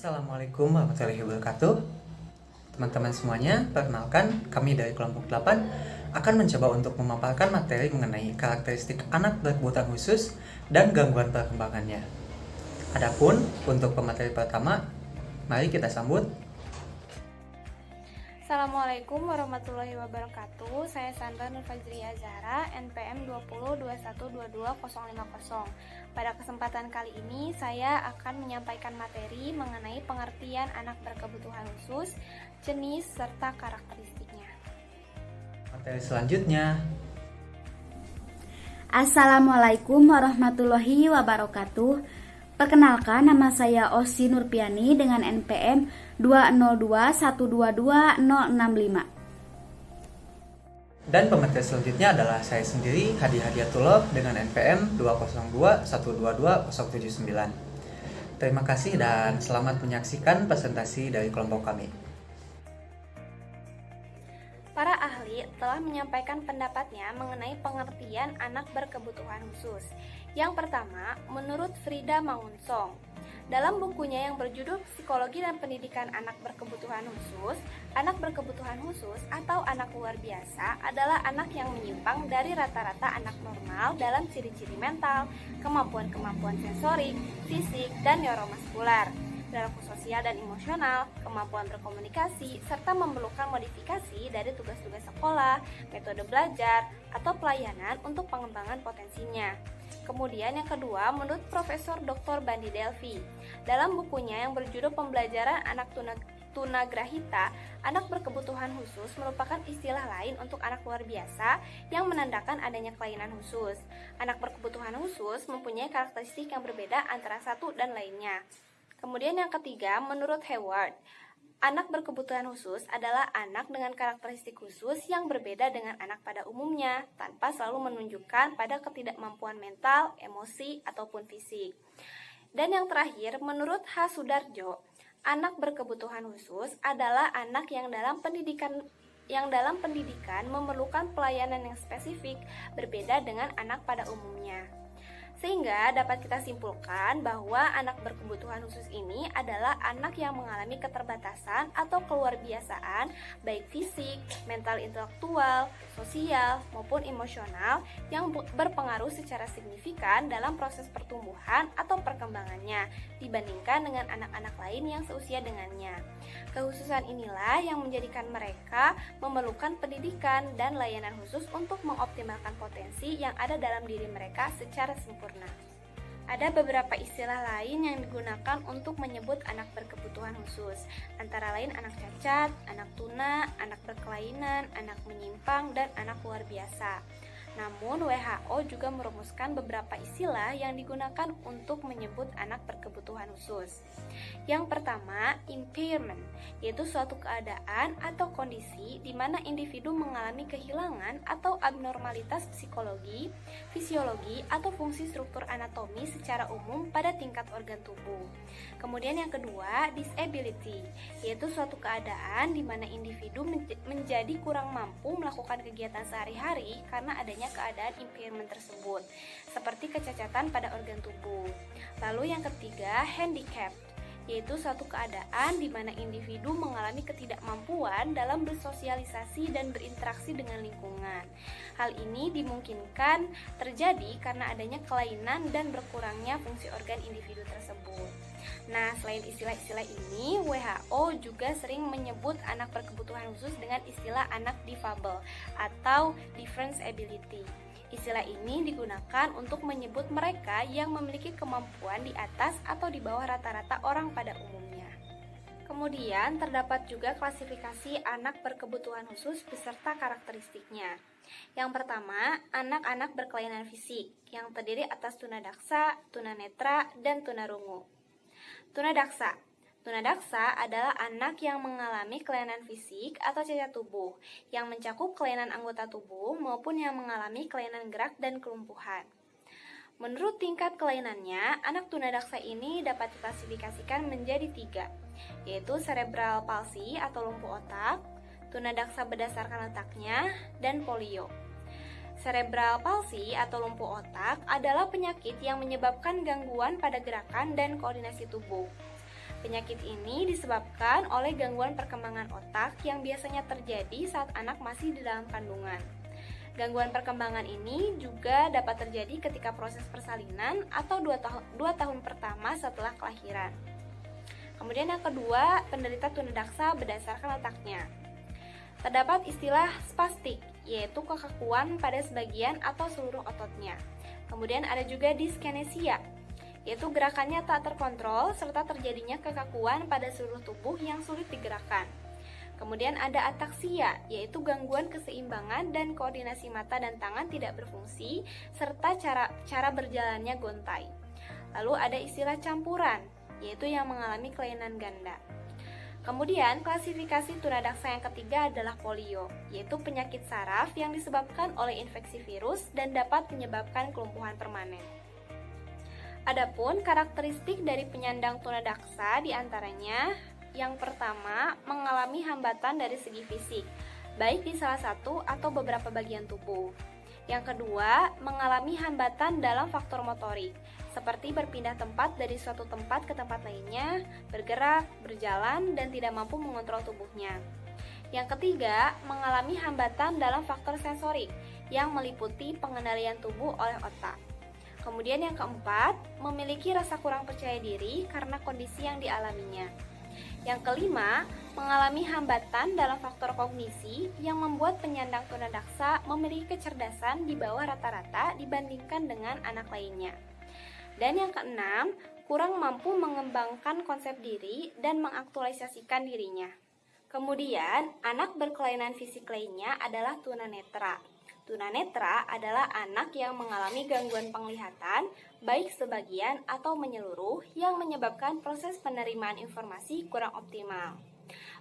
Assalamualaikum warahmatullahi wabarakatuh. Teman-teman semuanya, perkenalkan kami dari kelompok 8 akan mencoba untuk memaparkan materi mengenai karakteristik anak berkebutuhan khusus dan gangguan perkembangannya. Adapun untuk pemateri pertama, mari kita sambut. Assalamualaikum warahmatullahi wabarakatuh. Saya Sandra Nur Fajriya Zahra, NPM 2021222050. Pada kesempatan kali ini saya akan menyampaikan materi mengenai pengertian anak berkebutuhan khusus, jenis serta karakteristiknya. Materi selanjutnya. Assalamualaikum warahmatullahi wabarakatuh. Perkenalkan, nama saya Osi Nurpiani dengan NPM 202122065. Dan pemateri selanjutnya adalah saya sendiri, Hadi Hadiatullah dengan NPM 202122079. Terima kasih dan selamat menyaksikan presentasi dari kelompok kami. Para ahli telah menyampaikan pendapatnya mengenai pengertian anak berkebutuhan khusus. Yang pertama, menurut Frida Mangunsong, dalam bukunya yang berjudul Psikologi dan Pendidikan Anak Berkebutuhan Khusus, anak berkebutuhan khusus atau anak luar biasa adalah anak yang menyimpang dari rata-rata anak normal dalam ciri-ciri mental, kemampuan-kemampuan sensorik, fisik, dan neuromuskular, perilaku sosial dan emosional, kemampuan berkomunikasi, serta memerlukan modifikasi dari tugas-tugas sekolah, metode belajar, atau pelayanan untuk pengembangan potensinya. Kemudian yang kedua, menurut Profesor Dr. Bandi Delvi, dalam bukunya yang berjudul Pembelajaran Anak Tunagrahita, anak berkebutuhan khusus merupakan istilah lain untuk anak luar biasa yang menandakan adanya kelainan khusus. Anak berkebutuhan khusus mempunyai karakteristik yang berbeda antara satu dan lainnya. Kemudian yang ketiga, menurut Hayward, anak berkebutuhan khusus adalah anak dengan karakteristik khusus yang berbeda dengan anak pada umumnya, tanpa selalu menunjukkan pada ketidakmampuan mental, emosi, ataupun fisik. Dan yang terakhir, menurut H. Sudarjo, anak berkebutuhan khusus adalah anak yang dalam pendidikan memerlukan pelayanan yang spesifik, berbeda dengan anak pada umumnya. Sehingga dapat kita simpulkan bahwa anak berkebutuhan khusus ini adalah anak yang mengalami keterbatasan atau keluarbiasaan baik fisik, mental intelektual, sosial, maupun emosional yang berpengaruh secara signifikan dalam proses pertumbuhan atau perkembangannya dibandingkan dengan anak-anak lain yang seusia dengannya. Kekhususan inilah yang menjadikan mereka memerlukan pendidikan dan layanan khusus untuk mengoptimalkan potensi yang ada dalam diri mereka secara sempurna. Ada beberapa istilah lain yang digunakan untuk menyebut anak berkebutuhan khusus, antara lain anak cacat, anak tuna, anak berkelainan, anak menyimpang, dan anak luar biasa. Namun WHO juga merumuskan beberapa istilah yang digunakan untuk menyebut anak berkebutuhan khusus. Yang pertama, impairment, yaitu suatu keadaan atau kondisi di mana individu mengalami kehilangan atau abnormalitas psikologi, fisiologi, atau fungsi struktur anatomi secara umum pada tingkat organ tubuh. Kemudian yang kedua, disability, yaitu suatu keadaan di mana individu menjadi kurang mampu melakukan kegiatan sehari-hari karena adanya keadaan impairment tersebut, seperti kecacatan pada organ tubuh. Lalu yang ketiga, handicap, yaitu suatu keadaan di mana individu mengalami ketidakmampuan dalam bersosialisasi dan berinteraksi dengan lingkungan. Hal ini dimungkinkan terjadi karena adanya kelainan dan berkurangnya fungsi organ individu tersebut. Nah, selain istilah-istilah ini, WHO juga sering menyebut anak berkebutuhan khusus dengan istilah anak difabel atau difference ability. Istilah ini digunakan untuk menyebut mereka yang memiliki kemampuan di atas atau di bawah rata-rata orang pada umumnya. Kemudian terdapat juga klasifikasi anak berkebutuhan khusus beserta karakteristiknya. Yang pertama, anak-anak berkelainan fisik yang terdiri atas tunadaksa, tunanetra, dan tunarungu. Tunadaksa adalah anak yang mengalami kelainan fisik atau cacat tubuh, yang mencakup kelainan anggota tubuh maupun yang mengalami kelainan gerak dan kelumpuhan. Menurut tingkat kelainannya, anak tunadaksa ini dapat diklasifikasikan menjadi 3, yaitu cerebral palsy atau lumpuh otak, tunadaksa berdasarkan letaknya, dan polio. Cerebral palsy atau lumpuh otak adalah penyakit yang menyebabkan gangguan pada gerakan dan koordinasi tubuh. Penyakit ini disebabkan oleh gangguan perkembangan otak yang biasanya terjadi saat anak masih di dalam kandungan. Gangguan perkembangan ini juga dapat terjadi ketika proses persalinan atau 2 tahun pertama setelah kelahiran. Kemudian yang kedua, penderita tunadaksa berdasarkan letaknya. Terdapat istilah spastik, yaitu kekakuan pada sebagian atau seluruh ototnya. Kemudian ada juga diskinesia, yaitu gerakannya tak terkontrol serta terjadinya kekakuan pada seluruh tubuh yang sulit digerakkan. Kemudian ada ataksia, yaitu gangguan keseimbangan dan koordinasi mata dan tangan tidak berfungsi serta cara berjalannya gontai. Lalu ada istilah campuran, yaitu yang mengalami kelainan ganda. Kemudian klasifikasi tunadaksa yang ketiga adalah polio, yaitu penyakit saraf yang disebabkan oleh infeksi virus dan dapat menyebabkan kelumpuhan permanen. Adapun karakteristik dari penyandang tunadaksa diantaranya yang pertama, mengalami hambatan dari segi fisik, baik di salah satu atau beberapa bagian tubuh. Yang kedua, mengalami hambatan dalam faktor motorik, seperti berpindah tempat dari suatu tempat ke tempat lainnya, bergerak, berjalan, dan tidak mampu mengontrol tubuhnya. Yang ketiga, mengalami hambatan dalam faktor sensorik, yang meliputi pengendalian tubuh oleh otak. Kemudian yang keempat, memiliki rasa kurang percaya diri karena kondisi yang dialaminya. Yang kelima, mengalami hambatan dalam faktor kognisi yang membuat penyandang tunadaksa memiliki kecerdasan di bawah rata-rata dibandingkan dengan anak lainnya. Dan yang keenam, kurang mampu mengembangkan konsep diri dan mengaktualisasikan dirinya. Kemudian, anak berkelainan fisik lainnya adalah tunanetra. Tunanetra adalah anak yang mengalami gangguan penglihatan, baik sebagian atau menyeluruh, yang menyebabkan proses penerimaan informasi kurang optimal.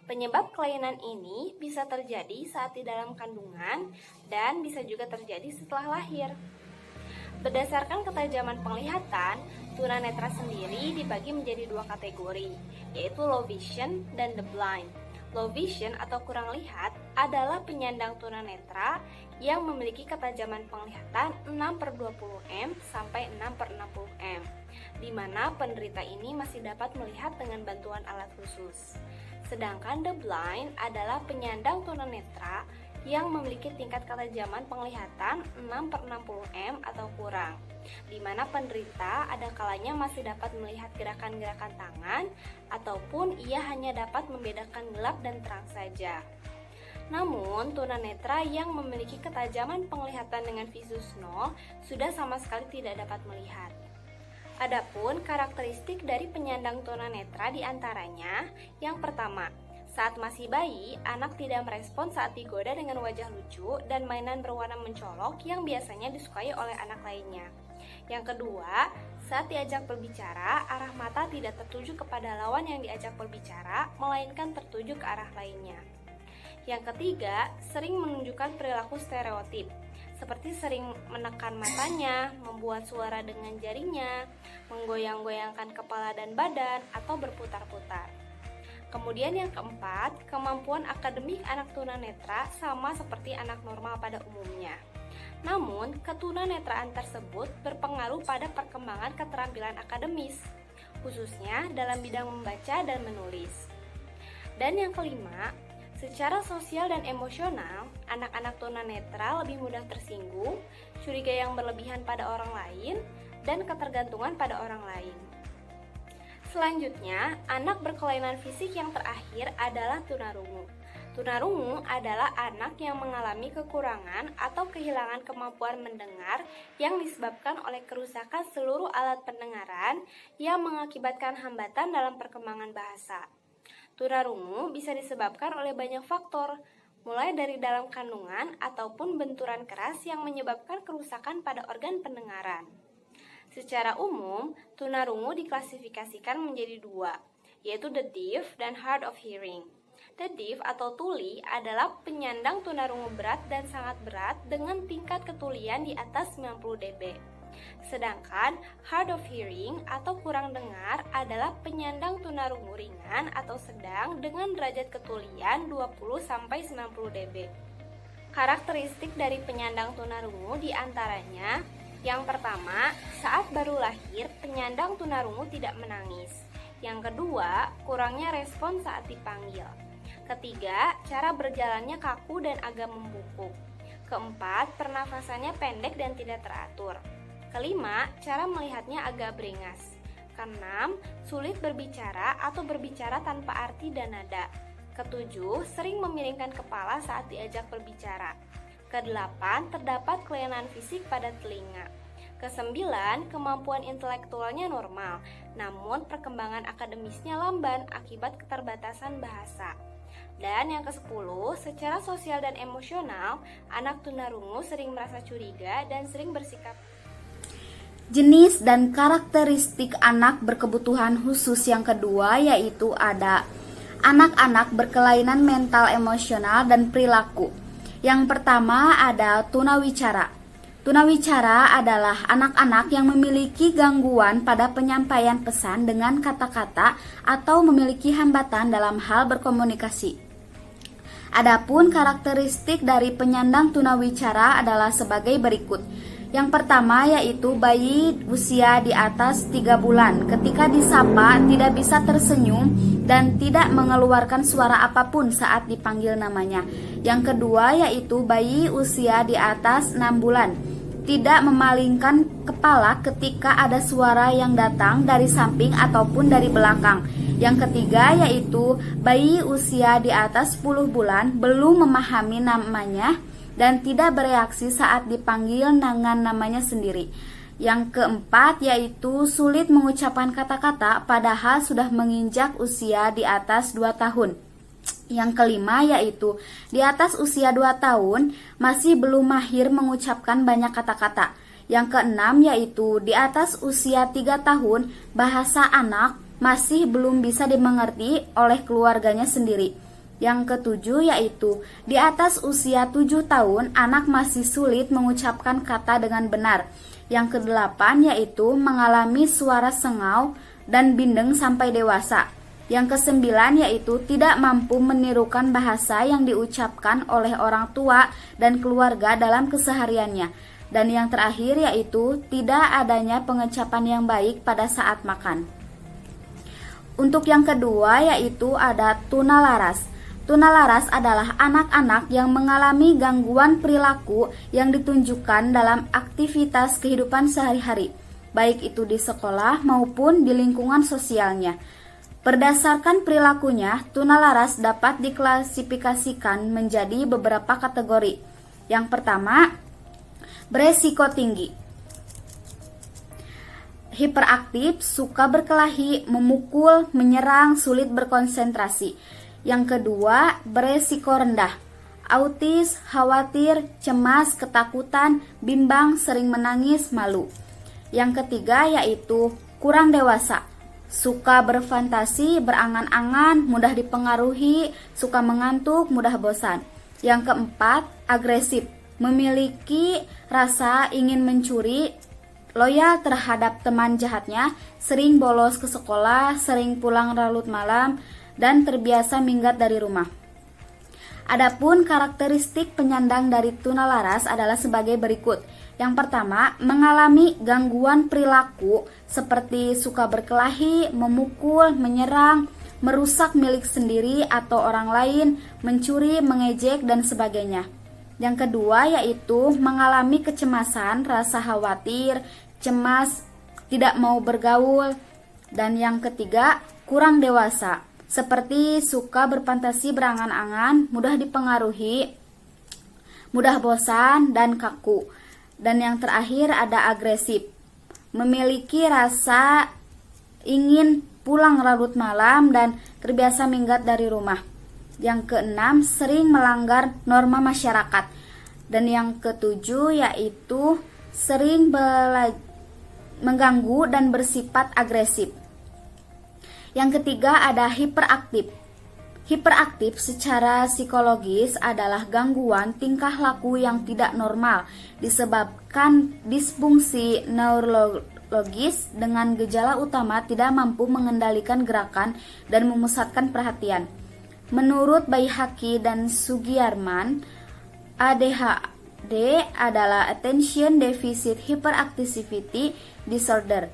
Penyebab kelainan ini bisa terjadi saat di dalam kandungan dan bisa juga terjadi setelah lahir. Berdasarkan ketajaman penglihatan, tunanetra sendiri dibagi menjadi 2 kategori, yaitu low vision dan the blind. Low vision atau kurang lihat adalah penyandang tunanetra yang memiliki ketajaman penglihatan 6/20 m sampai 6/60 m, di mana penderita ini masih dapat melihat dengan bantuan alat khusus. Sedangkan the blind adalah penyandang tunanetra yang memiliki tingkat ketajaman penglihatan 6/60 m atau kurang, di mana penderita ada kalanya masih dapat melihat gerakan-gerakan tangan ataupun ia hanya dapat membedakan gelap dan terang saja. Namun, tunanetra yang memiliki ketajaman penglihatan dengan visus 0 sudah sama sekali tidak dapat melihat. Adapun karakteristik dari penyandang tunanetra diantaranya, yang pertama, saat masih bayi, anak tidak merespon saat digoda dengan wajah lucu dan mainan berwarna mencolok yang biasanya disukai oleh anak lainnya. Yang kedua, saat diajak berbicara, arah mata tidak tertuju kepada lawan yang diajak berbicara, melainkan tertuju ke arah lainnya. Yang ketiga, sering menunjukkan perilaku stereotip, seperti sering menekan matanya, membuat suara dengan jarinya, menggoyang-goyangkan kepala dan badan, atau berputar-putar. Kemudian yang keempat, kemampuan akademik anak tunanetra sama seperti anak normal pada umumnya. Namun, ketunanetraan tersebut berpengaruh pada perkembangan keterampilan akademis, khususnya dalam bidang membaca dan menulis. Dan yang kelima, secara sosial dan emosional, anak-anak tunanetra lebih mudah tersinggung, curiga yang berlebihan pada orang lain, dan ketergantungan pada orang lain. Selanjutnya, anak berkelainan fisik yang terakhir adalah tunarungu. Tunarungu adalah anak yang mengalami kekurangan atau kehilangan kemampuan mendengar yang disebabkan oleh kerusakan seluruh alat pendengaran yang mengakibatkan hambatan dalam perkembangan bahasa. Tunarungu bisa disebabkan oleh banyak faktor, mulai dari dalam kandungan ataupun benturan keras yang menyebabkan kerusakan pada organ pendengaran. Secara umum, tunarungu diklasifikasikan menjadi 2, yaitu the deaf dan hard of hearing. The deaf atau tuli adalah penyandang tunarungu berat dan sangat berat dengan tingkat ketulian di atas 90 dB. Sedangkan hard of hearing atau kurang dengar adalah penyandang tunarungu ringan atau sedang dengan derajat ketulian 20-90 dB. Karakteristik dari penyandang tunarungu diantaranya, yang pertama, saat baru lahir, penyandang tunarungu tidak menangis. Yang kedua, kurangnya respon saat dipanggil. Ketiga, cara berjalannya kaku dan agak membungkuk. Keempat, pernafasannya pendek dan tidak teratur. Kelima, cara melihatnya agak beringas. Keenam, sulit berbicara atau berbicara tanpa arti dan nada. Ketujuh, sering memiringkan kepala saat diajak berbicara. Kedelapan, terdapat kelainan fisik pada telinga. Kesembilan, kemampuan intelektualnya normal, namun perkembangan akademisnya lamban akibat keterbatasan bahasa. Dan yang ke-10, secara sosial dan emosional, anak tunarungu sering merasa curiga dan sering bersikap. Jenis dan karakteristik anak berkebutuhan khusus yang kedua yaitu ada anak-anak berkelainan mental, emosional, dan perilaku. Yang pertama ada tunawicara. Tunawicara adalah anak-anak yang memiliki gangguan pada penyampaian pesan dengan kata-kata atau memiliki hambatan dalam hal berkomunikasi. Adapun karakteristik dari penyandang tunawicara adalah sebagai berikut. Yang pertama yaitu bayi usia di atas 3 bulan. Ketika disapa tidak bisa tersenyum dan tidak mengeluarkan suara apapun saat dipanggil namanya. Yang kedua yaitu bayi usia di atas 6 bulan. Tidak memalingkan kepala ketika ada suara yang datang dari samping ataupun dari belakang. Yang ketiga yaitu bayi usia di atas 10 bulan belum memahami namanya dan tidak bereaksi saat dipanggil dengan namanya sendiri. Yang keempat yaitu sulit mengucapkan kata-kata padahal sudah menginjak usia di atas 2 tahun. Yang kelima yaitu di atas usia 2 tahun masih belum mahir mengucapkan banyak kata-kata. Yang keenam yaitu di atas usia 3 tahun bahasa anak masih belum bisa dimengerti oleh keluarganya sendiri. Yang ketujuh yaitu di atas usia 7 tahun anak masih sulit mengucapkan kata dengan benar. Yang kedelapan yaitu mengalami suara sengau dan bindeng sampai dewasa. Yang kesembilan yaitu tidak mampu menirukan bahasa yang diucapkan oleh orang tua dan keluarga dalam kesehariannya. Dan yang terakhir yaitu tidak adanya pengecapan yang baik pada saat makan. Untuk yang kedua yaitu ada tunalaras. Tunalaras adalah anak-anak yang mengalami gangguan perilaku yang ditunjukkan dalam aktivitas kehidupan sehari-hari, baik itu di sekolah maupun di lingkungan sosialnya. Berdasarkan perilakunya, tunalaras dapat diklasifikasikan menjadi beberapa kategori. Yang pertama, beresiko tinggi. Hiperaktif, suka berkelahi, memukul, menyerang, sulit berkonsentrasi. Yang kedua, beresiko rendah. Autis, khawatir, cemas, ketakutan, bimbang, sering menangis, malu. Yang ketiga yaitu kurang dewasa. Suka berfantasi, berangan-angan, mudah dipengaruhi, suka mengantuk, mudah bosan. Yang keempat, agresif. Memiliki rasa ingin mencuri, loyal terhadap teman jahatnya, sering bolos ke sekolah, sering pulang larut malam, dan terbiasa minggat dari rumah. Adapun karakteristik penyandang dari tunalaras adalah sebagai berikut. Yang pertama, mengalami gangguan perilaku seperti suka berkelahi, memukul, menyerang, merusak milik sendiri atau orang lain, mencuri, mengejek, dan sebagainya. Yang kedua yaitu mengalami kecemasan, rasa khawatir, cemas, tidak mau bergaul. Dan yang ketiga, kurang dewasa, seperti suka berfantasi, berangan-angan, mudah dipengaruhi, mudah bosan, dan kaku. Dan yang terakhir ada agresif, memiliki rasa ingin pulang larut malam dan terbiasa minggat dari rumah. Yang keenam, sering melanggar norma masyarakat. Dan yang ketujuh yaitu sering mengganggu dan bersifat agresif. Yang ketiga ada hiperaktif. Hiperaktif secara psikologis adalah gangguan tingkah laku yang tidak normal disebabkan disfungsi neurologis dengan gejala utama tidak mampu mengendalikan gerakan dan memusatkan perhatian. Menurut Baihaqi dan Sugiyarman, ADHD adalah Attention Deficit Hyperactivity Disorder.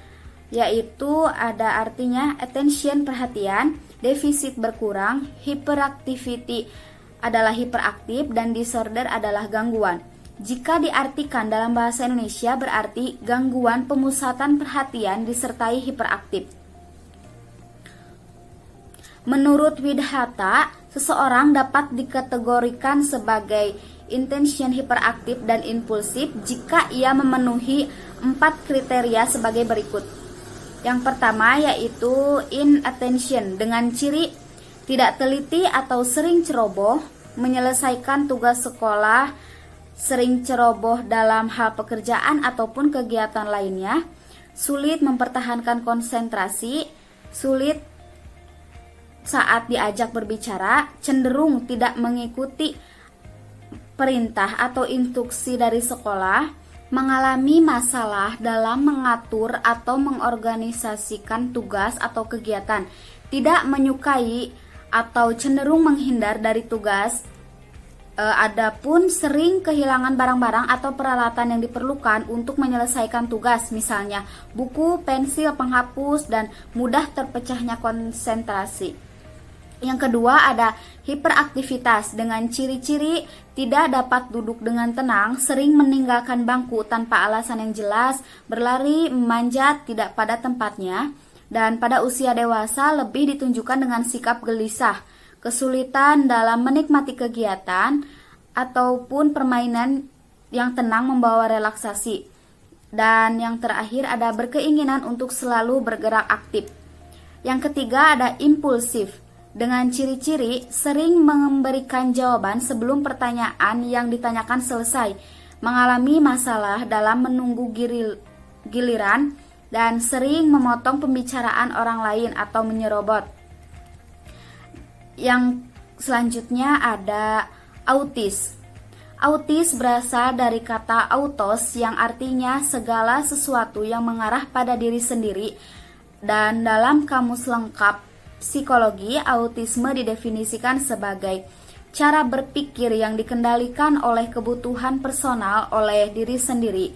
yaitu ada artinya attention perhatian, defisit berkurang, hyperactivity adalah hiperaktif, dan disorder adalah gangguan. Jika diartikan dalam bahasa Indonesia berarti gangguan pemusatan perhatian disertai hiperaktif. Menurut Widhata, seseorang dapat dikategorikan sebagai intention hiperaktif dan impulsif jika ia memenuhi 4 kriteria sebagai berikut. Yang pertama yaitu inattention dengan ciri tidak teliti atau sering ceroboh, menyelesaikan tugas sekolah, sering ceroboh dalam hal pekerjaan ataupun kegiatan lainnya, sulit mempertahankan konsentrasi, sulit saat diajak berbicara, cenderung tidak mengikuti perintah atau instruksi dari sekolah, mengalami masalah dalam mengatur atau mengorganisasikan tugas atau kegiatan, tidak menyukai atau cenderung menghindar dari tugas, adapun sering kehilangan barang-barang atau peralatan yang diperlukan untuk menyelesaikan tugas, misalnya buku, pensil, penghapus, dan mudah terpecahnya konsentrasi. Yang kedua ada hiperaktivitas dengan ciri-ciri tidak dapat duduk dengan tenang, sering meninggalkan bangku tanpa alasan yang jelas, berlari, memanjat, tidak pada tempatnya, dan pada usia dewasa lebih ditunjukkan dengan sikap gelisah, kesulitan dalam menikmati kegiatan ataupun permainan yang tenang membawa relaksasi. Dan yang terakhir ada berkeinginan untuk selalu bergerak aktif. Yang ketiga ada impulsif dengan ciri-ciri sering memberikan jawaban sebelum pertanyaan yang ditanyakan selesai, mengalami masalah dalam menunggu giliran, dan sering memotong pembicaraan orang lain atau menyerobot. Yang selanjutnya ada autis. Autis berasal dari kata autos yang artinya segala sesuatu yang mengarah pada diri sendiri, dan dalam kamus lengkap psikologi, autisme didefinisikan sebagai cara berpikir yang dikendalikan oleh kebutuhan personal oleh diri sendiri.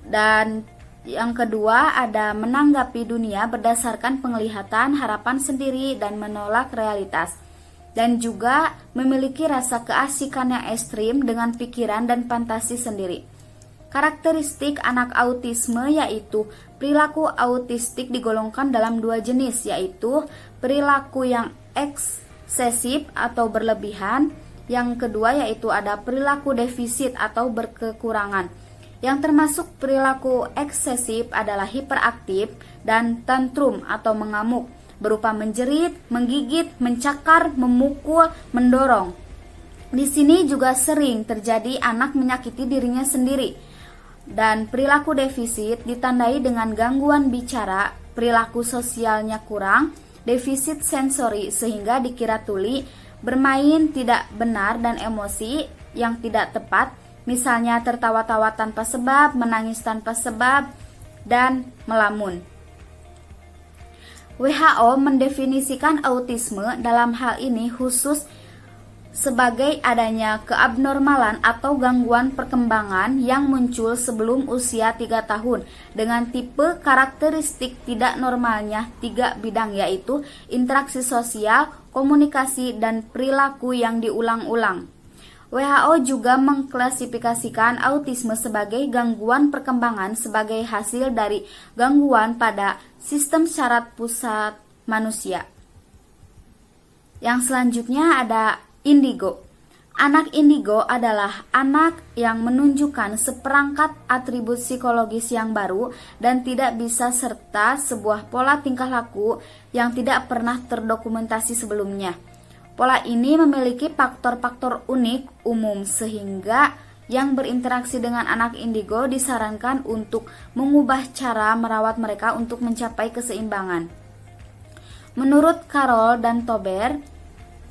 Dan yang kedua ada menanggapi dunia berdasarkan penglihatan, harapan sendiri, dan menolak realitas. Dan juga memiliki rasa keasikan yang ekstrim dengan pikiran dan fantasi sendiri. Karakteristik anak autisme yaitu perilaku autistik digolongkan dalam 2 jenis, yaitu perilaku yang eksesif atau berlebihan. Yang kedua yaitu ada perilaku defisit atau berkekurangan. Yang termasuk perilaku eksesif adalah hiperaktif dan tantrum atau mengamuk, berupa menjerit, menggigit, mencakar, memukul, mendorong. Di sini juga sering terjadi anak menyakiti dirinya sendiri. Dan perilaku defisit ditandai dengan gangguan bicara, perilaku sosialnya kurang, defisit sensori sehingga dikira tuli, bermain tidak benar, dan emosi yang tidak tepat, misalnya tertawa-tawa tanpa sebab, menangis tanpa sebab, dan melamun. WHO mendefinisikan autisme dalam hal ini khusus sebagai adanya keabnormalan atau gangguan perkembangan yang muncul sebelum usia 3 tahun dengan tipe karakteristik tidak normalnya 3 bidang, yaitu interaksi sosial, komunikasi, dan perilaku yang diulang-ulang. WHO juga mengklasifikasikan autisme sebagai gangguan perkembangan sebagai hasil dari gangguan pada sistem syarat pusat manusia. Yang selanjutnya ada indigo. Anak indigo adalah anak yang menunjukkan seperangkat atribut psikologis yang baru dan tidak bisa serta sebuah pola tingkah laku yang tidak pernah terdokumentasi sebelumnya. Pola ini memiliki faktor-faktor unik umum sehingga yang berinteraksi dengan anak indigo disarankan untuk mengubah cara merawat mereka untuk mencapai keseimbangan. Menurut Carroll dan Tober,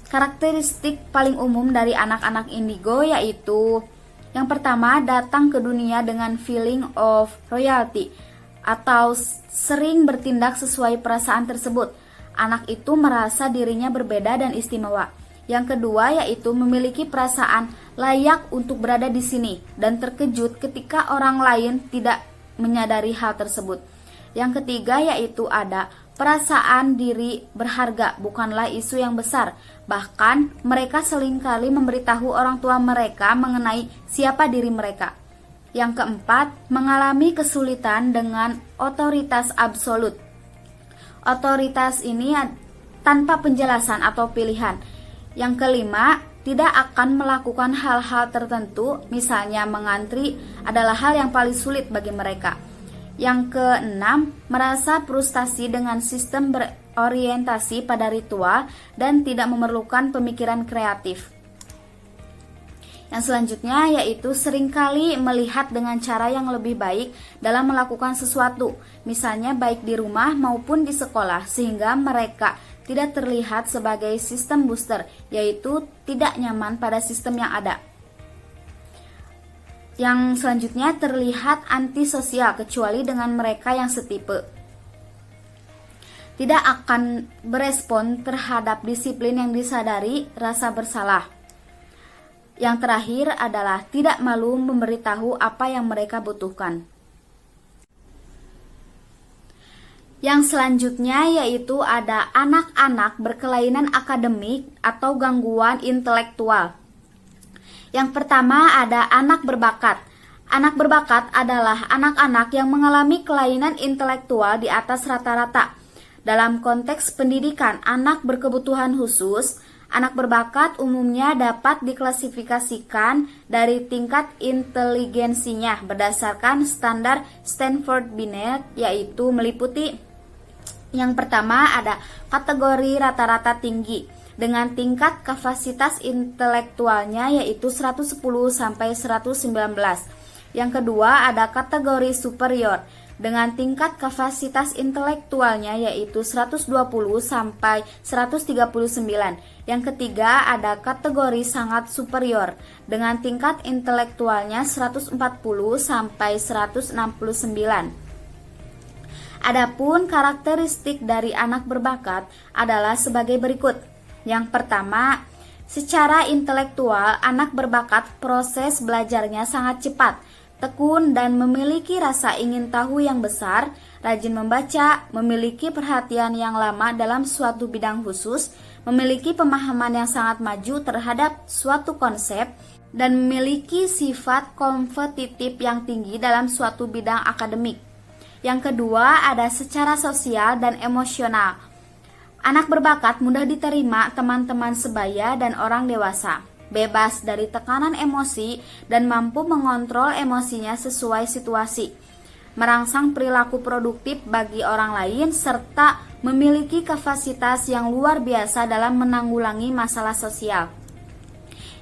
karakteristik paling umum dari anak-anak indigo yaitu yang pertama, datang ke dunia dengan feeling of royalty atau sering bertindak sesuai perasaan tersebut. Anak itu merasa dirinya berbeda dan istimewa. Yang kedua yaitu memiliki perasaan layak untuk berada di sini dan terkejut ketika orang lain tidak menyadari hal tersebut. Yang ketiga yaitu ada perasaan diri berharga bukanlah isu yang besar. Bahkan mereka seringkali memberitahu orang tua mereka mengenai siapa diri mereka. Yang keempat, mengalami kesulitan dengan otoritas absolut. Otoritas ini tanpa penjelasan atau pilihan. Yang kelima, tidak akan melakukan hal-hal tertentu, misalnya mengantri adalah hal yang paling sulit bagi mereka. Yang keenam, merasa frustasi dengan sistem berorientasi pada ritual dan tidak memerlukan pemikiran kreatif. Yang selanjutnya yaitu seringkali melihat dengan cara yang lebih baik dalam melakukan sesuatu, misalnya baik di rumah maupun di sekolah, sehingga mereka tidak terlihat sebagai sistem booster, yaitu tidak nyaman pada sistem yang ada. Yang selanjutnya terlihat antisosial kecuali dengan mereka yang setipe. Tidak akan berespon terhadap disiplin yang disadari rasa bersalah. Yang terakhir adalah tidak malu memberitahu apa yang mereka butuhkan. Yang selanjutnya yaitu ada anak-anak berkelainan akademik atau gangguan intelektual. Yang pertama ada anak berbakat. Anak berbakat adalah anak-anak yang mengalami kelainan intelektual di atas rata-rata. Dalam konteks pendidikan anak berkebutuhan khusus, anak berbakat umumnya dapat diklasifikasikan dari tingkat inteligensinya berdasarkan standar Stanford-Binet, yaitu meliputi yang pertama ada kategori rata-rata tinggi dengan tingkat kapasitas intelektualnya yaitu 110 sampai 119. Yang kedua ada kategori superior dengan tingkat kapasitas intelektualnya yaitu 120 sampai 139. Yang ketiga ada kategori sangat superior dengan tingkat intelektualnya 140 sampai 169. Adapun karakteristik dari anak berbakat adalah sebagai berikut. Yang pertama, secara intelektual anak berbakat proses belajarnya sangat cepat, tekun dan memiliki rasa ingin tahu yang besar, rajin membaca, memiliki perhatian yang lama dalam suatu bidang khusus, memiliki pemahaman yang sangat maju terhadap suatu konsep, dan memiliki sifat kompetitif yang tinggi dalam suatu bidang akademik. Yang kedua ada secara sosial dan emosional. Anak berbakat mudah diterima teman-teman sebaya dan orang dewasa, bebas dari tekanan emosi dan mampu mengontrol emosinya sesuai situasi, merangsang perilaku produktif bagi orang lain, serta memiliki kapasitas yang luar biasa dalam menanggulangi masalah sosial.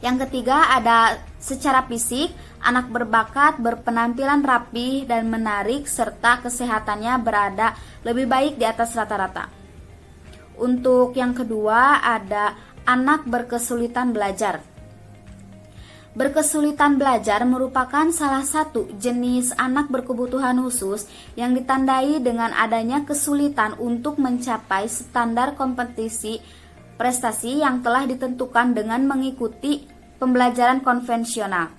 Yang ketiga ada secara fisik. Anak berbakat berpenampilan rapi dan menarik serta kesehatannya berada lebih baik di atas rata-rata. Untuk yang kedua ada anak berkesulitan belajar. Berkesulitan belajar merupakan salah satu jenis anak berkebutuhan khusus yang ditandai dengan adanya kesulitan untuk mencapai standar kompetisi prestasi yang telah ditentukan dengan mengikuti pembelajaran konvensional.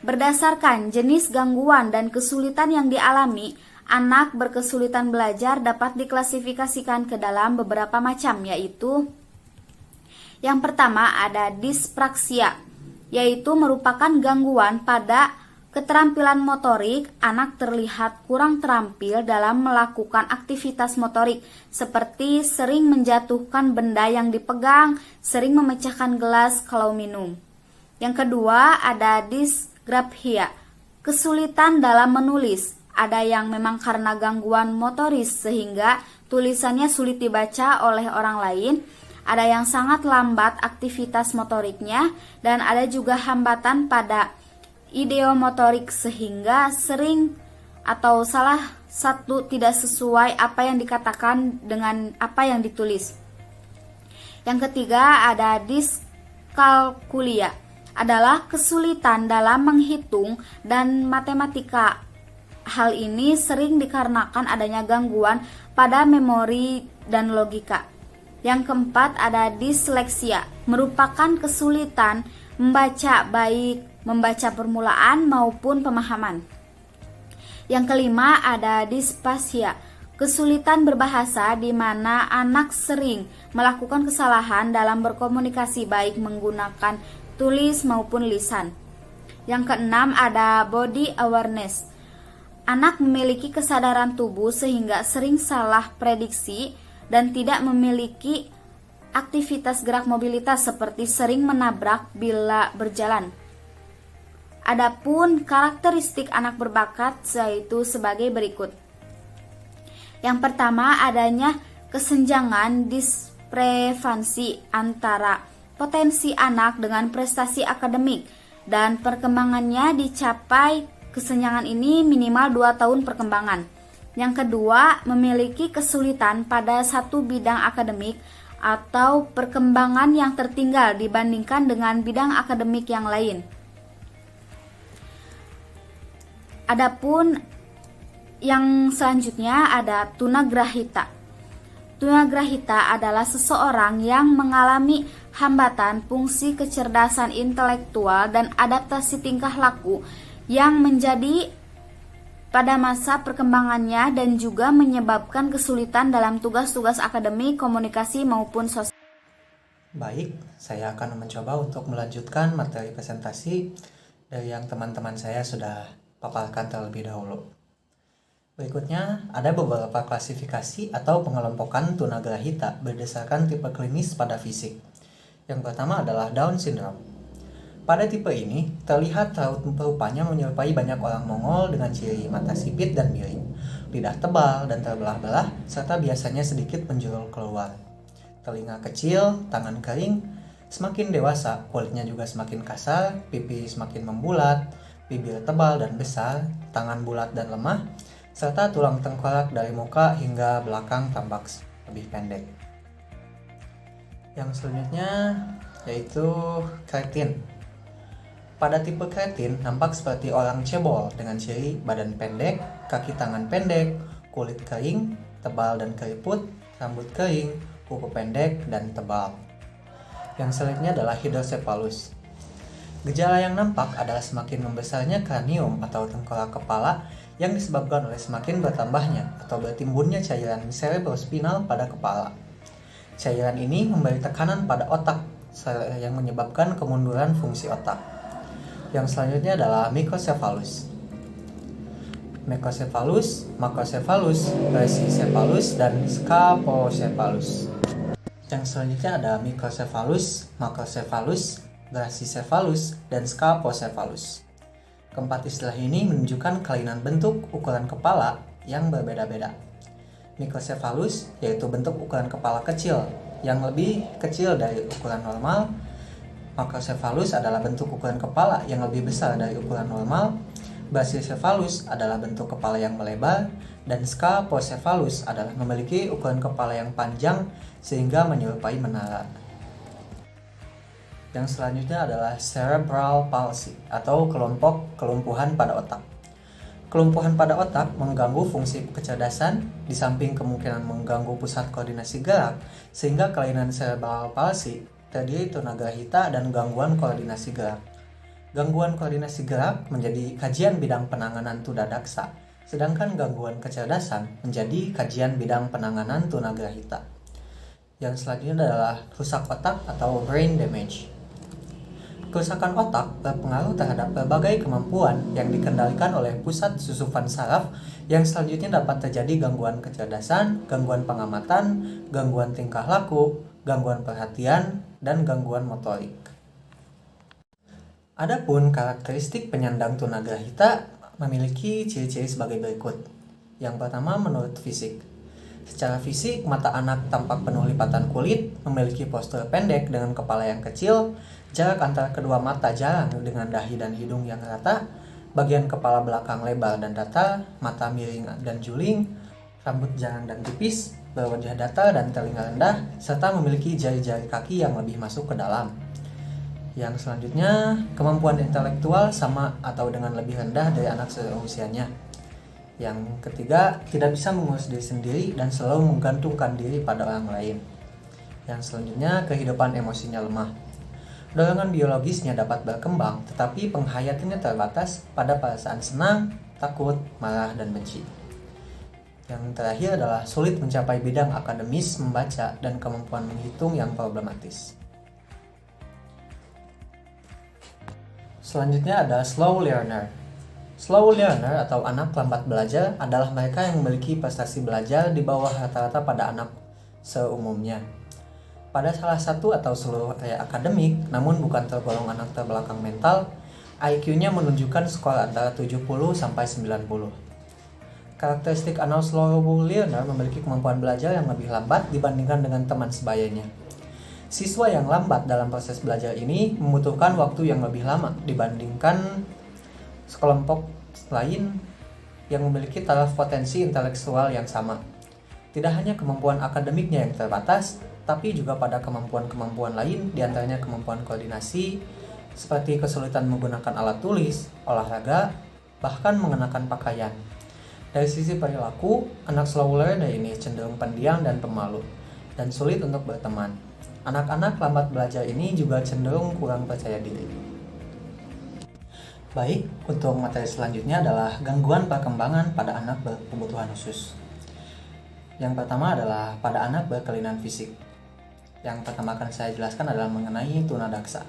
Berdasarkan jenis gangguan dan kesulitan yang dialami, anak berkesulitan belajar dapat diklasifikasikan ke dalam beberapa macam, yaitu yang pertama ada dispraksia, yaitu merupakan gangguan pada keterampilan motorik. Anak terlihat kurang terampil dalam melakukan aktivitas motorik, seperti sering menjatuhkan benda yang dipegang, sering memecahkan gelas kalau minum. Yang kedua ada disgrafia, kesulitan dalam menulis. Ada yang memang karena gangguan motoris sehingga tulisannya sulit dibaca oleh orang lain. Ada yang sangat lambat aktivitas motoriknya, dan ada juga hambatan pada ideomotorik sehingga sering atau salah satu tidak sesuai apa yang dikatakan dengan apa yang ditulis. Yang ketiga ada diskalkulia, adalah kesulitan dalam menghitung dan matematika. Hal ini sering dikarenakan adanya gangguan pada memori dan logika. Yang keempat ada disleksia, merupakan kesulitan membaca baik membaca permulaan maupun pemahaman. Yang kelima ada dispasia, kesulitan berbahasa di mana anak sering melakukan kesalahan dalam berkomunikasi baik menggunakan tulis maupun lisan. Yang keenam ada body awareness. Anak memiliki kesadaran tubuh sehingga sering salah prediksi dan tidak memiliki aktivitas gerak mobilitas seperti sering menabrak bila berjalan. Adapun karakteristik anak berbakat yaitu sebagai berikut. Yang pertama adanya kesenjangan diskrepansi antara potensi anak dengan prestasi akademik dan perkembangannya dicapai. Kesenjangan ini minimal 2 tahun perkembangan. Yang kedua, memiliki kesulitan pada satu bidang akademik atau perkembangan yang tertinggal dibandingkan dengan bidang akademik yang lain. Adapun yang selanjutnya ada tunagrahita. Tunagrahita adalah seseorang yang mengalami hambatan fungsi kecerdasan intelektual dan adaptasi tingkah laku yang menjadi pada masa perkembangannya dan juga menyebabkan kesulitan dalam tugas-tugas akademik, komunikasi maupun sosial. Baik, saya akan mencoba untuk melanjutkan materi presentasi dari yang teman-teman saya sudah paparkan terlebih dahulu. Berikutnya, ada beberapa klasifikasi atau pengelompokan tunagrahita berdasarkan tipe klinis pada fisik. Yang pertama adalah Down syndrome. Pada tipe ini, terlihat raut rupanya menyerupai banyak orang Mongol dengan ciri mata sipit dan miring, lidah tebal dan terbelah-belah, serta biasanya sedikit penjulur keluar. Telinga kecil, tangan kering, semakin dewasa, kulitnya juga semakin kasar, pipi semakin membulat, bibir tebal dan besar, tangan bulat dan lemah, serta tulang tengkorak dari muka hingga belakang tampak lebih pendek. Yang selanjutnya yaitu kretin. Pada tipe kretin nampak seperti orang cebol dengan ciri badan pendek, kaki tangan pendek, kulit kering, tebal dan keriput, rambut kering, kuku pendek dan tebal. Yang selanjutnya adalah hidrocephalus. Gejala yang nampak adalah semakin membesarnya kranium atau tengkorak kepala yang disebabkan oleh semakin bertambahnya atau bertimbunnya cairan cerebrospinal pada kepala. Cairan ini memberi tekanan pada otak yang menyebabkan kemunduran fungsi otak. Yang selanjutnya adalah microcephalus. Macrocephalus, macrocephalus, brachycephalus, dan scapocephalus. Yang selanjutnya ada microcephalus, macrocephalus, brachycephalus, dan scapocephalus. Keempat istilah ini menunjukkan kelainan bentuk ukuran kepala yang berbeda-beda. Microcephalus yaitu bentuk ukuran kepala kecil yang lebih kecil dari ukuran normal. Macrocephalus adalah bentuk ukuran kepala yang lebih besar dari ukuran normal. Brachycephalus adalah bentuk kepala yang melebar, dan scapocephalus adalah memiliki ukuran kepala yang panjang sehingga menyerupai menara. Yang selanjutnya adalah cerebral palsy atau kelompok kelumpuhan pada otak. Kelumpuhan pada otak mengganggu fungsi kecerdasan di samping kemungkinan mengganggu pusat koordinasi gerak, sehingga kelainan cerebral palsy terdiri tunagrahita dan gangguan koordinasi gerak. Gangguan koordinasi gerak menjadi kajian bidang penanganan tudadaksa, sedangkan gangguan kecerdasan menjadi kajian bidang penanganan tunagrahita. Yang selanjutnya adalah rusak otak atau brain damage. Kerusakan otak berpengaruh terhadap berbagai kemampuan yang dikendalikan oleh pusat susupan saraf yang selanjutnya dapat terjadi gangguan kecerdasan, gangguan pengamatan, gangguan tingkah laku, gangguan perhatian, dan gangguan motorik. Adapun karakteristik penyandang tunagrahita memiliki ciri-ciri sebagai berikut. Yang pertama menurut fisik. Secara fisik, mata anak tampak penuh lipatan kulit, memiliki postur pendek dengan kepala yang kecil, jarak antara kedua mata jarang dengan dahi dan hidung yang rata, bagian kepala belakang lebar dan datar, mata miring dan juling, rambut jarang dan tipis, berwajah datar dan telinga rendah, serta memiliki jari-jari kaki yang lebih masuk ke dalam. Yang selanjutnya, kemampuan intelektual sama atau dengan lebih rendah dari anak seusianya. Yang ketiga, tidak bisa mengurus diri sendiri dan selalu menggantungkan diri pada orang lain. Yang selanjutnya, kehidupan emosinya lemah. Dorongan biologisnya dapat berkembang, tetapi penghayatannya terbatas pada perasaan senang, takut, marah, dan benci. Yang terakhir adalah sulit mencapai bidang akademis, membaca, dan kemampuan menghitung yang problematis. Selanjutnya ada slow learner. Slow learner atau anak lambat belajar adalah mereka yang memiliki prestasi belajar di bawah rata-rata pada anak seumumnya. Pada salah satu atau seluruh area akademik, namun bukan tergolong anak terbelakang mental, IQ-nya menunjukkan skor antara 70 sampai 90. Karakteristik anak slow learner memiliki kemampuan belajar yang lebih lambat dibandingkan dengan teman sebayanya. Siswa yang lambat dalam proses belajar ini membutuhkan waktu yang lebih lama dibandingkan sekelompok lain yang memiliki taraf potensi intelektual yang sama. Tidak hanya kemampuan akademiknya yang terbatas, tapi juga pada kemampuan-kemampuan lain, diantaranya kemampuan koordinasi, seperti kesulitan menggunakan alat tulis, olahraga, bahkan mengenakan pakaian. Dari sisi perilaku, anak slow learner ini cenderung pendiam dan pemalu, dan sulit untuk berteman. Anak-anak lambat belajar ini juga cenderung kurang percaya diri. Baik, untuk materi selanjutnya adalah gangguan perkembangan pada anak berkebutuhan khusus. Yang pertama adalah pada anak berkelainan fisik. Yang pertama akan saya jelaskan adalah mengenai tunadaksa.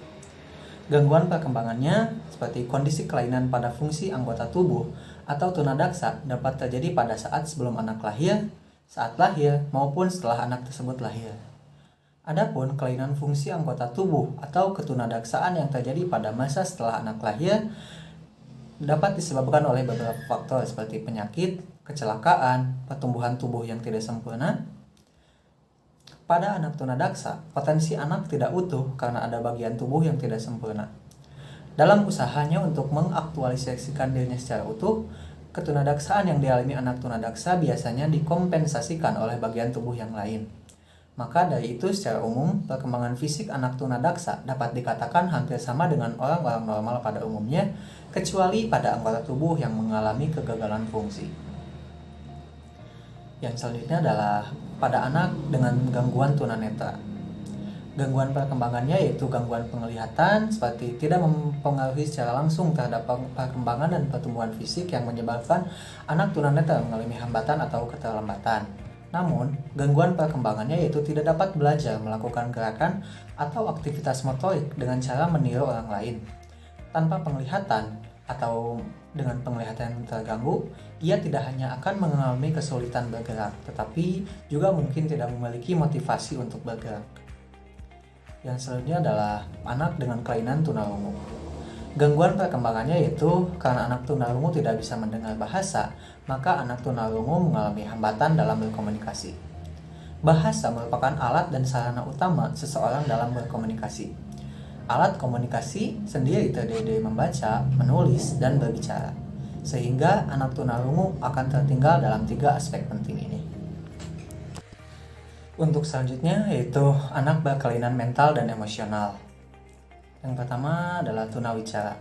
Gangguan perkembangannya seperti kondisi kelainan pada fungsi anggota tubuh atau tunadaksa dapat terjadi pada saat sebelum anak lahir, saat lahir, maupun setelah anak tersebut lahir. Adapun kelainan fungsi anggota tubuh atau ketunadaksaan yang terjadi pada masa setelah anak lahir dapat disebabkan oleh beberapa faktor seperti penyakit, kecelakaan, pertumbuhan tubuh yang tidak sempurna. Pada anak tunadaksa, potensi anak tidak utuh karena ada bagian tubuh yang tidak sempurna. Dalam usahanya untuk mengaktualisasikan dirinya secara utuh, ketunadaksaan yang dialami anak tunadaksa biasanya dikompensasikan oleh bagian tubuh yang lain. Maka dari itu secara umum, perkembangan fisik anak tunadaksa dapat dikatakan hampir sama dengan orang-orang normal pada umumnya, kecuali pada anggota tubuh yang mengalami kegagalan fungsi. Yang selanjutnya adalah pada anak dengan gangguan tunanetra. Gangguan perkembangannya yaitu gangguan penglihatan seperti tidak mempengaruhi secara langsung terhadap perkembangan dan pertumbuhan fisik yang menyebabkan anak tunanetra mengalami hambatan atau keterlambatan. Namun, gangguan perkembangannya yaitu tidak dapat belajar melakukan gerakan atau aktivitas motorik dengan cara meniru orang lain. Tanpa penglihatan atau dengan penglihatan yang terganggu, ia tidak hanya akan mengalami kesulitan bergerak, tetapi juga mungkin tidak memiliki motivasi untuk bergerak. Yang selanjutnya adalah anak dengan kelainan tunarungu. Gangguan perkembangannya yaitu karena anak tunarungu tidak bisa mendengar bahasa, maka anak tunarungu mengalami hambatan dalam berkomunikasi. Bahasa merupakan alat dan sarana utama seseorang dalam berkomunikasi. Alat komunikasi sendiri terdiri dari membaca, menulis, dan berbicara, sehingga anak tunarungu akan tertinggal dalam 3 aspek penting ini. Untuk selanjutnya yaitu anak berkelainan mental dan emosional. Yang pertama adalah tunawicara.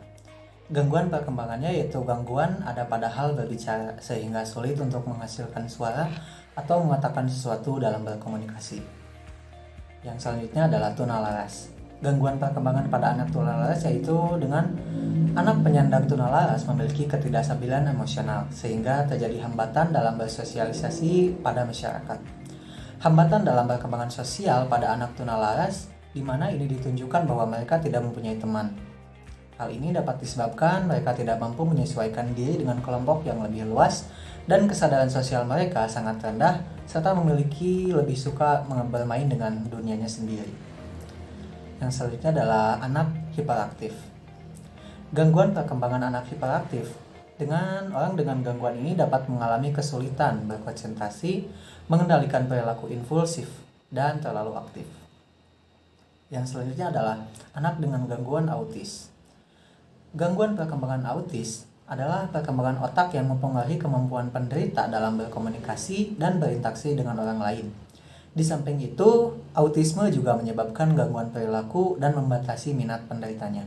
Gangguan perkembangannya yaitu gangguan ada pada hal berbicara sehingga sulit untuk menghasilkan suara atau mengatakan sesuatu dalam berkomunikasi. Yang selanjutnya adalah tunalaras. Gangguan perkembangan pada anak tunalaras yaitu dengan anak penyandang tunalaras memiliki ketidakstabilan emosional sehingga terjadi hambatan dalam bersosialisasi pada masyarakat. Hambatan dalam perkembangan sosial pada anak tunalaras di mana ini ditunjukkan bahwa mereka tidak mempunyai teman. Hal ini dapat disebabkan mereka tidak mampu menyesuaikan diri dengan kelompok yang lebih luas dan kesadaran sosial mereka sangat rendah serta memiliki lebih suka bermain dengan dunianya sendiri. Yang selanjutnya adalah anak hiperaktif. Gangguan perkembangan anak hiperaktif dengan orang dengan gangguan ini dapat mengalami kesulitan berkonsentrasi, mengendalikan perilaku impulsif, dan terlalu aktif. Yang selanjutnya adalah anak dengan gangguan autis. Gangguan perkembangan autis adalah perkembangan otak yang mempengaruhi kemampuan penderita dalam berkomunikasi dan berinteraksi dengan orang lain. Di samping itu, autisme juga menyebabkan gangguan perilaku dan membatasi minat penderitanya.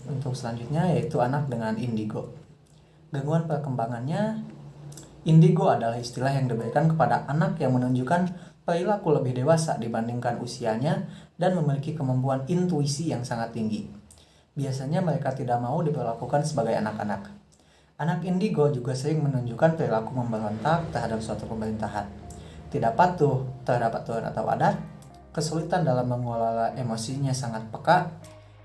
Untuk selanjutnya yaitu anak dengan indigo. Gangguan perkembangannya, indigo adalah istilah yang diberikan kepada anak yang menunjukkan perilaku lebih dewasa dibandingkan usianya dan memiliki kemampuan intuisi yang sangat tinggi. Biasanya mereka tidak mau diperlakukan sebagai anak-anak. Anak indigo juga sering menunjukkan perilaku memberontak terhadap suatu pemerintahan, tidak patuh terhadap aturan atau adat, kesulitan dalam mengelola emosinya sangat peka.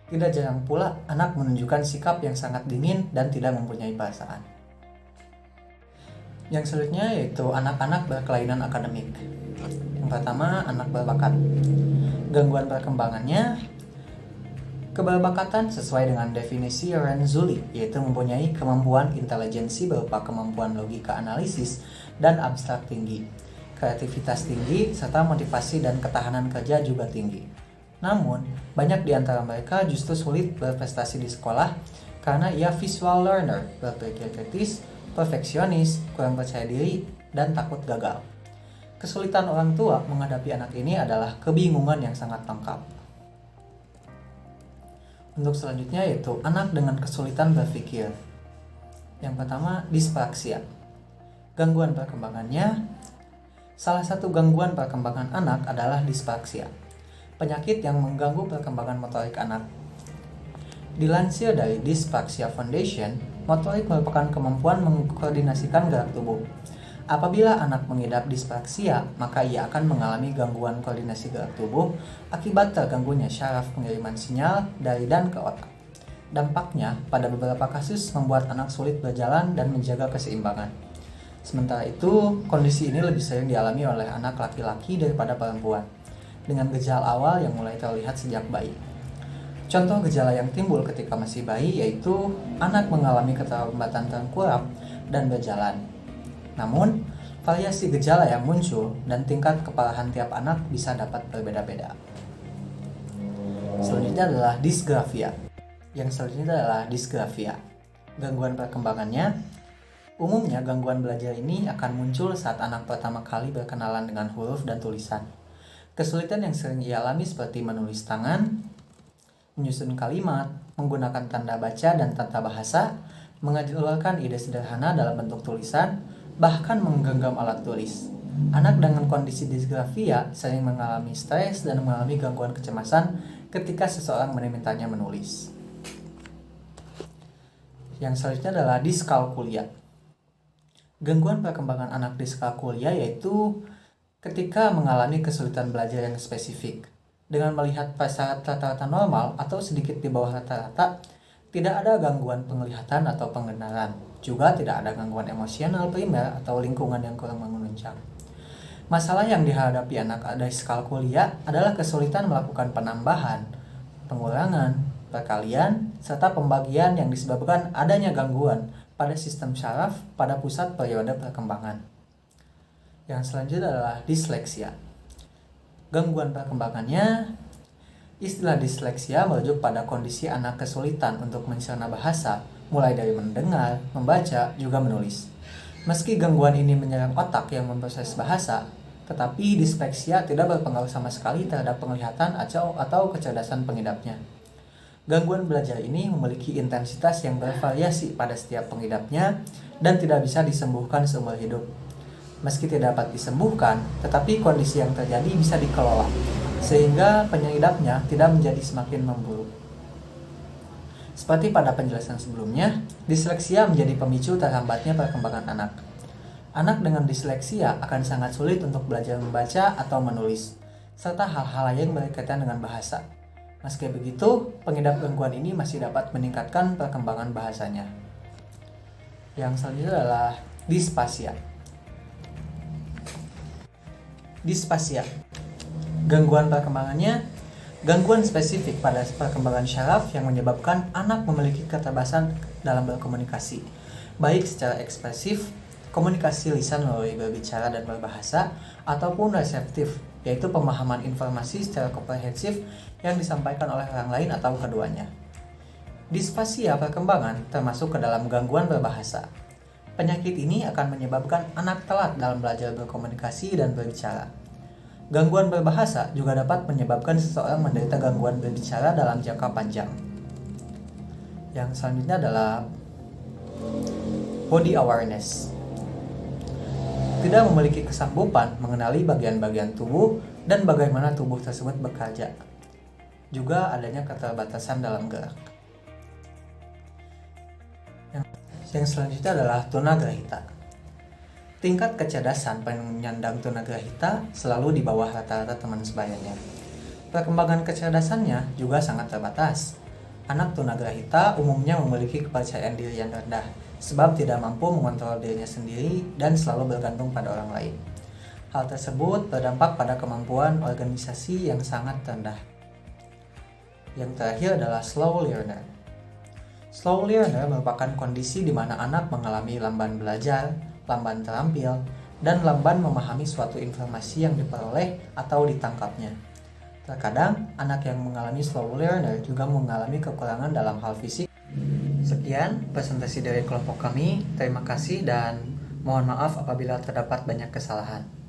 Tidak jarang pula anak menunjukkan sikap yang sangat dingin dan tidak mempunyai perasaan. Yang selanjutnya yaitu anak-anak berkelainan akademik. Yang pertama, anak berbakat. Gangguan perkembangannya, keberbakatan sesuai dengan definisi Renzulli, yaitu mempunyai kemampuan intelijensi berupa kemampuan logika analisis dan abstrak tinggi, kreativitas tinggi, serta motivasi dan ketahanan kerja juga tinggi. Namun, banyak di antara mereka justru sulit berprestasi di sekolah karena ia visual learner, berpikir kritis, perfeksionis, kurang percaya diri, dan takut gagal. Kesulitan orang tua menghadapi anak ini adalah kebingungan yang sangat lengkap. Untuk selanjutnya yaitu anak dengan kesulitan berpikir. Yang pertama, dispraksia. Gangguan perkembangannya, salah satu gangguan perkembangan anak adalah dispraksia, penyakit yang mengganggu perkembangan motorik anak. Dilansir dari Dyspraxia Foundation, motorik merupakan kemampuan mengkoordinasikan gerak tubuh. Apabila anak mengidap dispraksia, maka ia akan mengalami gangguan koordinasi gerak tubuh akibat terganggunya syaraf pengiriman sinyal dari dan ke otak. Dampaknya, pada beberapa kasus membuat anak sulit berjalan dan menjaga keseimbangan. Sementara itu, kondisi ini lebih sering dialami oleh anak laki-laki daripada perempuan, dengan gejala awal yang mulai terlihat sejak bayi. Contoh gejala yang timbul ketika masih bayi yaitu anak mengalami keterlambatan tengkurap dan berjalan. Namun, variasi gejala yang muncul dan tingkat keparahan tiap anak bisa dapat berbeda-beda. Selanjutnya adalah disgrafia. Yang selanjutnya adalah disgrafia. Gangguan perkembangannya, umumnya gangguan belajar ini akan muncul saat anak pertama kali berkenalan dengan huruf dan tulisan. Kesulitan yang sering ia alami seperti menulis tangan, menyusun kalimat, menggunakan tanda baca dan tata bahasa, mengeluarkan ide sederhana dalam bentuk tulisan, bahkan menggenggam alat tulis. Anak dengan kondisi disgrafia sering mengalami stres dan mengalami gangguan kecemasan ketika seseorang memintanya menulis. Yang selanjutnya adalah diskalkulia. Gangguan perkembangan anak diskalkulia yaitu ketika mengalami kesulitan belajar yang spesifik. Dengan melihat prasyarat rata-rata normal atau sedikit di bawah rata-rata, tidak ada gangguan penglihatan atau pendengaran. Juga tidak ada gangguan emosional primer atau lingkungan yang kurang menunjang. Masalah yang dihadapi anak diskalkulia adalah kesulitan melakukan penambahan, pengurangan, perkalian, serta pembagian yang disebabkan adanya gangguan pada sistem syaraf pada pusat periode perkembangan. Yang selanjutnya adalah disleksia. Gangguan perkembangannya, istilah disleksia merujuk pada kondisi anak kesulitan untuk mencerna bahasa, mulai dari mendengar, membaca, juga menulis. Meski gangguan ini menyerang otak yang memproses bahasa, tetapi disleksia tidak berpengaruh sama sekali terhadap penglihatan atau kecerdasan pengidapnya. Gangguan belajar ini memiliki intensitas yang bervariasi pada setiap pengidapnya dan tidak bisa disembuhkan seumur hidup. Meski tidak dapat disembuhkan, tetapi kondisi yang terjadi bisa dikelola, sehingga pengidapnya tidak menjadi semakin memburuk. Seperti pada penjelasan sebelumnya, disleksia menjadi pemicu terhambatnya perkembangan anak. Anak dengan disleksia akan sangat sulit untuk belajar membaca atau menulis, serta hal-hal lain berkaitan dengan bahasa. Meski begitu, pengidap gangguan ini masih dapat meningkatkan perkembangan bahasanya. Yang selanjutnya adalah dispasia. Dispasia. Gangguan perkembangannya, gangguan spesifik pada perkembangan syaraf yang menyebabkan anak memiliki keterbatasan dalam berkomunikasi, baik secara ekspresif, komunikasi lisan melalui berbicara dan berbahasa, ataupun reseptif, yaitu pemahaman informasi secara komprehensif yang disampaikan oleh orang lain atau keduanya. Disfasia perkembangan termasuk ke dalam gangguan berbahasa. Penyakit ini akan menyebabkan anak telat dalam belajar berkomunikasi dan berbicara. Gangguan berbahasa juga dapat menyebabkan seseorang menderita gangguan berbicara dalam jangka panjang. Yang selanjutnya adalah body awareness. Tidak memiliki kesanggupan mengenali bagian-bagian tubuh dan bagaimana tubuh tersebut bekerja. Juga adanya keterbatasan dalam gerak. Yang selanjutnya adalah tunagrahita. Tingkat kecerdasan penyandang tunagrahita selalu di bawah rata-rata teman sebayanya. Perkembangan kecerdasannya juga sangat terbatas. Anak tunagrahita umumnya memiliki kepercayaan diri yang rendah, sebab tidak mampu mengontrol dirinya sendiri dan selalu bergantung pada orang lain. Hal tersebut berdampak pada kemampuan organisasi yang sangat rendah. Yang terakhir adalah slow learner. Slow learner merupakan kondisi di mana anak mengalami lamban belajar, lamban terampil, dan lamban memahami suatu informasi yang diperoleh atau ditangkapnya. Terkadang, anak yang mengalami slow learner juga mengalami kekurangan dalam hal fisik. Sekian presentasi dari kelompok kami. Terima kasih dan mohon maaf apabila terdapat banyak kesalahan.